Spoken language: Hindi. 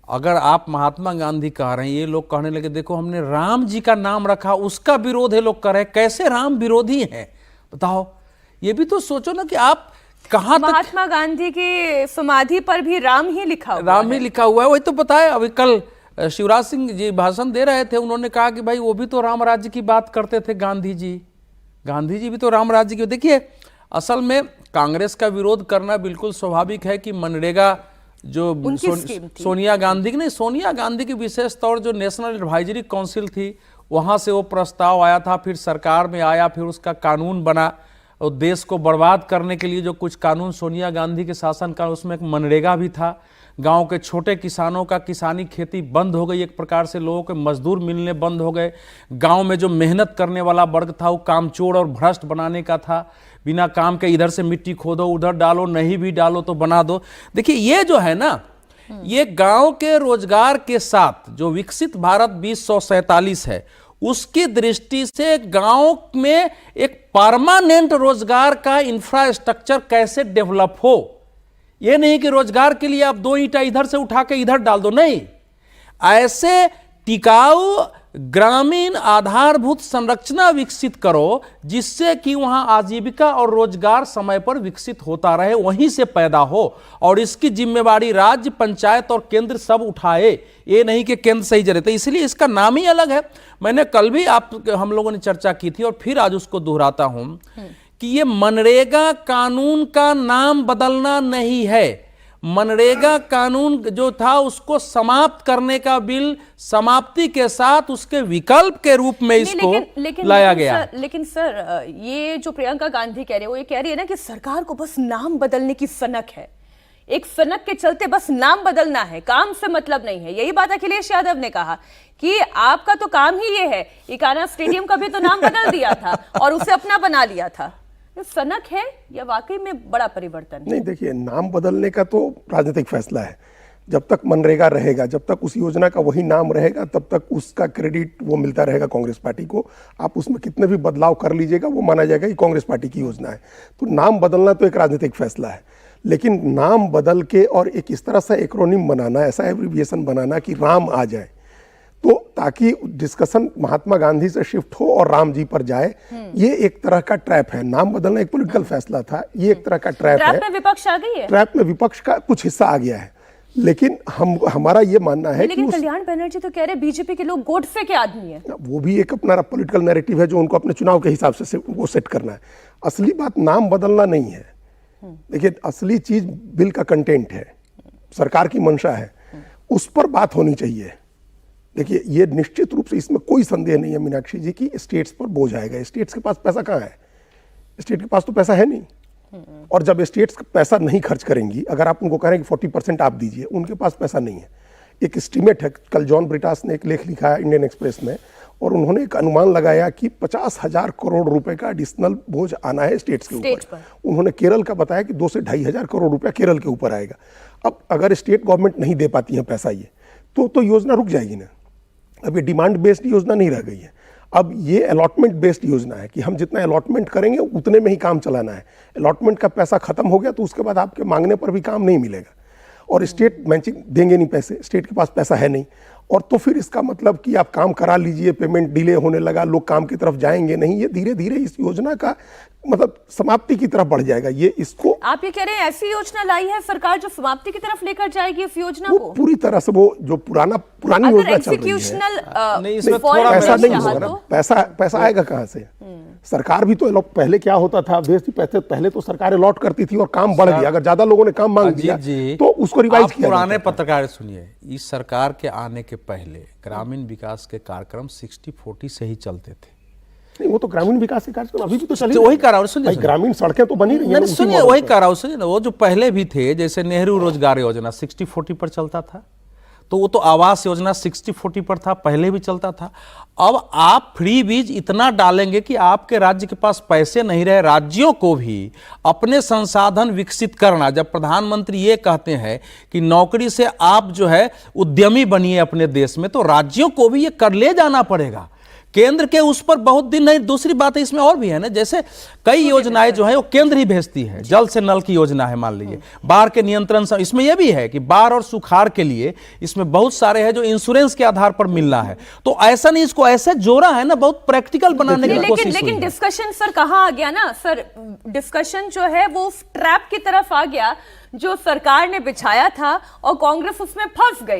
अगर आप महात्मा गांधी कह रहे हैं, ये लोग कहने लगे देखो हमने राम जी का नाम रखा, उसका विरोध है लोग कर रहे हैं। कैसे राम विरोधी हैं बताओ? ये भी तो सोचो ना कि आप कहां तक। महात्मा गांधी की समाधि पर भी राम ही लिखा हुआ राम ही लिखा हुआ है। वही तो बताया, अभी कल शिवराज सिंह जी भाषण दे रहे थे, उन्होंने कहा कि भाई वो भी तो राम राज्य की बात करते थे, गांधी जी भी तो राम राज्य की। देखिए असल में कांग्रेस का विरोध करना बिल्कुल स्वाभाविक है कि मनरेगा जो सोनिया गांधी की विशेष तौर जो नेशनल एडवाइजरी काउंसिल थी वहां से वो प्रस्ताव आया था, फिर सरकार में आया, फिर उसका कानून बना और देश को बर्बाद करने के लिए जो कुछ कानून सोनिया गांधी के शासन का, उसमें एक मनरेगा भी था। गांव के छोटे किसानों का किसानी खेती बंद हो गई, एक प्रकार से लोगों के मजदूर मिलने बंद हो गए। गांव में जो मेहनत करने वाला वर्ग था वो कामचोर और भ्रष्ट बनाने का था, बिना काम के इधर से मिट्टी खोदो उधर डालो, नहीं भी डालो तो बना दो। देखिए ये जो है ना, ये गांव के रोजगार के साथ जो विकसित भारत 2047 है उसकी दृष्टि से गांव में एक परमानेंट रोजगार का इंफ्रास्ट्रक्चर कैसे डेवलप हो। ये नहीं कि रोजगार के लिए आप 2 ईंटा इधर से उठा के इधर डाल दो, नहीं, ऐसे टिकाऊ ग्रामीण आधारभूत संरचना विकसित करो जिससे कि वहां आजीविका और रोजगार समय पर विकसित होता रहे, वहीं से पैदा हो। और इसकी जिम्मेवारी राज्य, पंचायत और केंद्र सब उठाए, ये नहीं कि केंद्र सही जरे। तो इसलिए इसका नाम ही अलग है। मैंने कल भी हम लोगों ने चर्चा की थी और फिर आज उसको दोहराता हूं कि ये मनरेगा कानून का नाम बदलना नहीं है। मनरेगा कानून जो था उसको समाप्त करने का बिल समाप्ति के साथ उसके विकल्प के रूप में इसको लाया गया। लेकिन सर ये जो प्रियंका गांधी कह रहे हैं वो ये कह रही है ना कि सरकार को बस नाम बदलने की सनक है, एक सनक के चलते बस नाम बदलना है, काम से मतलब नहीं है। यही बात अखिलेश यादव ने कहा कि आपका तो काम ही ये है, इकाना स्टेडियम का भी तो नाम बदल दिया था और उसे अपना बना लिया था। सनक है या वाकई में बड़ा परिवर्तन है? नहीं, देखिए नाम बदलने का तो राजनीतिक फैसला है। जब तक मनरेगा रहेगा, जब तक उस योजना का वही नाम रहेगा, तब तक उसका क्रेडिट वो मिलता रहेगा कांग्रेस पार्टी को। आप उसमें कितने भी बदलाव कर लीजिएगा वो माना जाएगा कि कांग्रेस पार्टी की योजना है। तो नाम बदलना तो एक राजनीतिक फैसला है, लेकिन नाम बदल के और एक इस तरह से एक्रोनिम बनाना, ऐसा एब्रिविएशन बनाना कि राम आ जाए, तो ताकि डिस्कशन महात्मा गांधी से शिफ्ट हो और राम जी पर जाए, ये एक तरह का ट्रैप है। नाम बदलना एक पॉलिटिकल फैसला था, ये एक तरह का ट्रैप है। ट्रैप में विपक्ष आ गई है, ट्रैप में विपक्ष का कुछ हिस्सा आ गया है। लेकिन हमारा ये मानना है लेकिन कल्याण बनर्जी तो कह रहे बीजेपी के लोग गोडसे के आदमी है। वो भी एक अपना पॉलिटिकल नैरेटिव है जो उनको अपने चुनाव के हिसाब से वो सेट करना है। असली बात नाम बदलना नहीं है। देखिए असली चीज बिल का कंटेंट है, सरकार की मंशा है, उस पर बात होनी चाहिए। देखिए ये निश्चित रूप से इसमें कोई संदेह नहीं है मीनाक्षी जी की स्टेट्स पर बोझ आएगा। स्टेट्स के पास पैसा कहाँ है? स्टेट के पास तो पैसा है नहीं। और जब स्टेट्स पैसा नहीं खर्च करेंगी, अगर आप उनको कहें कि 40% आप दीजिए, उनके पास पैसा नहीं है। एक एस्टीमेट है, कल जॉन ब्रिटास ने एक लेख लिखा है इंडियन एक्सप्रेस में, और उन्होंने एक अनुमान लगाया कि 50,000 करोड़ रुपए का एडिशनल बोझ आना है स्टेट्स के ऊपर। उन्होंने केरल का बताया कि 2 से 2,500 करोड़ रुपया केरल के ऊपर आएगा। अब अगर स्टेट गवर्नमेंट नहीं दे पाती है पैसा ये, तो योजना रुक जाएगी ना। अब ये डिमांड बेस्ड योजना नहीं रह गई है, अब ये अलॉटमेंट बेस्ड योजना है कि हम जितना अलॉटमेंट करेंगे उतने में ही काम चलाना है। अलॉटमेंट का पैसा खत्म हो गया तो उसके बाद आपके मांगने पर भी काम नहीं मिलेगा, और स्टेट मैचिंग देंगे नहीं पैसे, स्टेट के पास पैसा है नहीं। और तो फिर इसका मतलब कि आप काम करा लीजिए, पेमेंट डिले होने लगा, लोग काम की तरफ जाएंगे नहीं। ये धीरे धीरे इस योजना का मतलब समाप्ति की तरफ बढ़ जाएगा। ये इसको आप ये कह रहे हैं ऐसी योजना लाई है सरकार जो समाप्ति की तरफ लेकर जाएगी इस योजना को? पूरी तरह से वो जो पुरानी योजना चल रही है, नहीं इसमें थोड़ा पैसा नहीं होगा ना। पैसा आएगा कहाँ से? सरकार भी तो पहले क्या होता था, पैसे पहले तो सरकार अलॉट करती थी और काम बढ़ गया। अगर ज्यादा लोगों ने काम मांग दिया तो उसको रिवाइज किया। पुराने पत्रकार सुनिए, इस सरकार के आने के पहले ग्रामीण विकास के कार्यक्रम 60-40 से ही चलते थे। नहीं, वो तो ग्रामीण विकास के कार्यक्रम अभी भी तो चल वही कह रहा हूं, सुनिए ग्रामीण सड़कें तो बनी रही हैं। सुनिए वही कह रहा हूं, सुनिए ना, वो जो पहले भी थे, जैसे नेहरू रोजगार योजना 60-40 पर चलता था, तो वो तो आवास योजना 60-40 पर था, पहले भी चलता था। अब आप फ्री बीज इतना डालेंगे कि आपके राज्य के पास पैसे नहीं रहे। राज्यों को भी अपने संसाधन विकसित करना, जब प्रधानमंत्री ये कहते हैं कि नौकरी से आप जो है उद्यमी बनिए अपने देश में, तो राज्यों को भी ये कर ले जाना पड़ेगा। केंद्र के उस पर बहुत दिन नहीं। दूसरी बात है इसमें और भी है ना, जैसे कई योजनाएं जो है वो केंद्र ही भेजती है। जल से नल की योजना है मान लीजिए, बाढ़ के नियंत्रण इसमें यह भी है कि बाढ़ और सुखाड़ के लिए इसमें बहुत सारे हैं जो इंश्योरेंस के आधार पर मिलना है। तो ऐसा नहीं, इसको ऐसे जोड़ा है ना, बहुत प्रैक्टिकल बनाने की कोशिश हुई है। लेकिन डिस्कशन सर कहाँ आ गया ना सर, डिस्कशन जो है वो ट्रैप की तरफ आ गया जो सरकार ने बिछाया था और कांग्रेस उसमें फंस गई।